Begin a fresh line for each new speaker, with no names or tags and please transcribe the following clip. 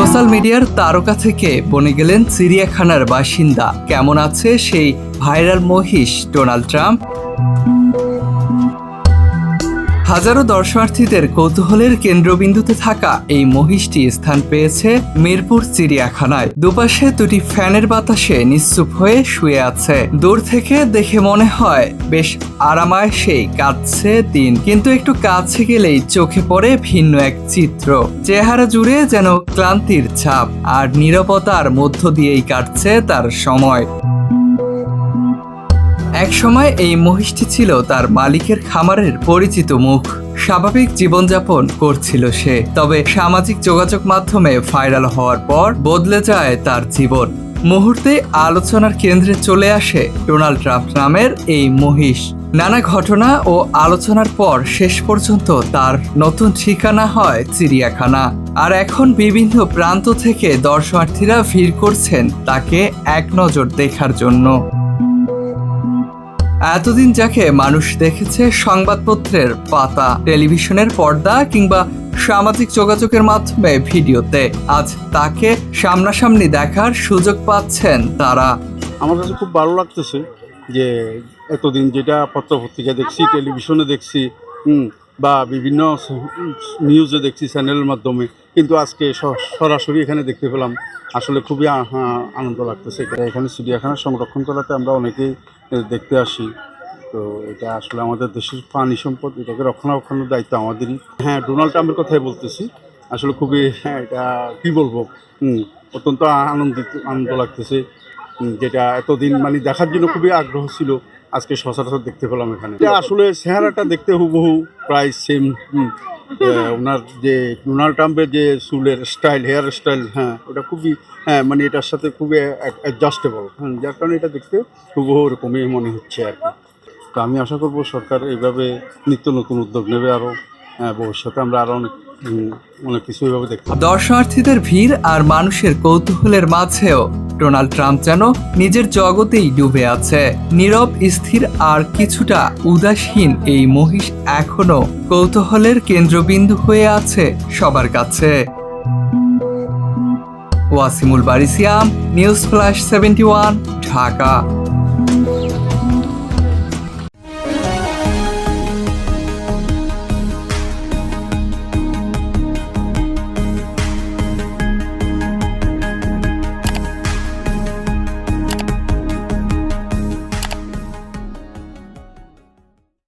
Social মিডিয়ার তারকা থেকে বনে গেলেন চিড়িয়াখানার বাসিন্দা। কেমন আছে সেই ভাইরাল মহিষ ডোনাল্ড ট্রাম্প? হাজারো দর্শনার্থীদের কৌতূহলের কেন্দ্রবিন্দুতে থাকা এই মহিষটি স্থান পেয়েছে মিরপুর চিড়িয়াখানায়। দুপাশে দুটি ফ্যানের বাতাসে নিশ্চুপ হয়ে শুয়ে আছে। দূর থেকে দেখে মনে হয় বেশ আরামায়েশেই কাটছে দিন, কিন্তু একটু কাছে গেলেই চোখে পড়ে ভিন্ন এক চিত্র। চেহারা জুড়ে যেন ক্লান্তির ছাপ, আর নীরবতার মধ্য দিয়েই কাটছে তার সময়। এক সময় এই মহিষটি ছিল তার মালিকের খামারের পরিচিত মুখ। স্বাভাবিক জীবনযাপন করছিল সে, তবে সামাজিক যোগাযোগ মাধ্যমে ভাইরাল হওয়ার পর বদলে যায় তার জীবন। মুহূর্তে আলোচনার কেন্দ্রে চলে আসে ডোনাল্ড ট্রাম্প নামের এই মহিষ। নানা ঘটনা ও আলোচনার পর শেষ পর্যন্ত তার নতুন ঠিকানা হয় চিড়িয়াখানা। আর এখন বিভিন্ন প্রান্ত থেকে দর্শনার্থীরা ভিড় করছেন তাকে এক নজর দেখার জন্য। এতদিন যাকে মানুষ দেখেছে সংবাদপত্রের পাতা, টেলিভিশনের পর্দা কিংবা সামাজিক যোগাযোগের মাধ্যমে ভিডিওতে, আজ তাকে সামনাসামনি দেখার সুযোগ পাচ্ছেন তারা।
আমার কাছে খুব ভালো লাগতেছে যে এতদিন যেটা পত্রপত্রিকা দেখছি, টেলিভিশনে দেখছি, বা বিভিন্ন নিউজে দেখছি চ্যানেলের মাধ্যমে, কিন্তু আজকে সরাসরি এখানে দেখতে পেলাম। আসলে খুবই আনন্দ লাগতেছে। এখানে চিড়িয়াখানা সংরক্ষণ করাতে আমরা অনেকেই দেখতে আসি। তো এটা আসলে আমাদের দেশের প্রাণী সম্পদ, এটাকে রক্ষণাবেক্ষণের দায়িত্ব আমাদেরই। হ্যাঁ, ডোনাল্ড ট্রাম্পের কথাই বলতেছি। আসলে খুবই এটা কী বলবো, অত্যন্ত আনন্দ লাগতেছে, যেটা এতদিন মানে দেখার জন্য খুবই আগ্রহ ছিল। আজকে সচরাচর দেখতে পেলাম এখানে। এটা আসলে চেহারাটা দেখতে হুবহু প্রায় সেম। ওনার যে ডোনাল্ড ট্রাম্পের যে চুলের স্টাইল, হেয়ার স্টাইল, হ্যাঁ ওটা খুবই মানে এটার সাথে খুবই অ্যাডজাস্টেবল, যার কারণে এটা দেখতে হুবহু ওরকমই মনে হচ্ছে আর কি। তো আমি আশা করবো সরকার এইভাবে নিত্য নতুন উদ্যোগ নেবে, আরও ভবিষ্যতে আমরা আরও অনেক কিছু এইভাবে দেখতে।
দর্শনার্থীদের ভিড় আর মানুষের কৌতূহলের মাঝেও ডোনাল্ড ট্রাম্প যেন নিজের জগতেই ডুবে আছে। নীরব, স্থির আর কিছুটা উদাসীন এই মহিষ এখনো কৌতূহলের কেন্দ্রবিন্দু হয়ে আছে সবার কাছে। ওয়াসিমুল বারিসিয়াম, নিউজ ফ্ল্যাশ 71, ঢাকা।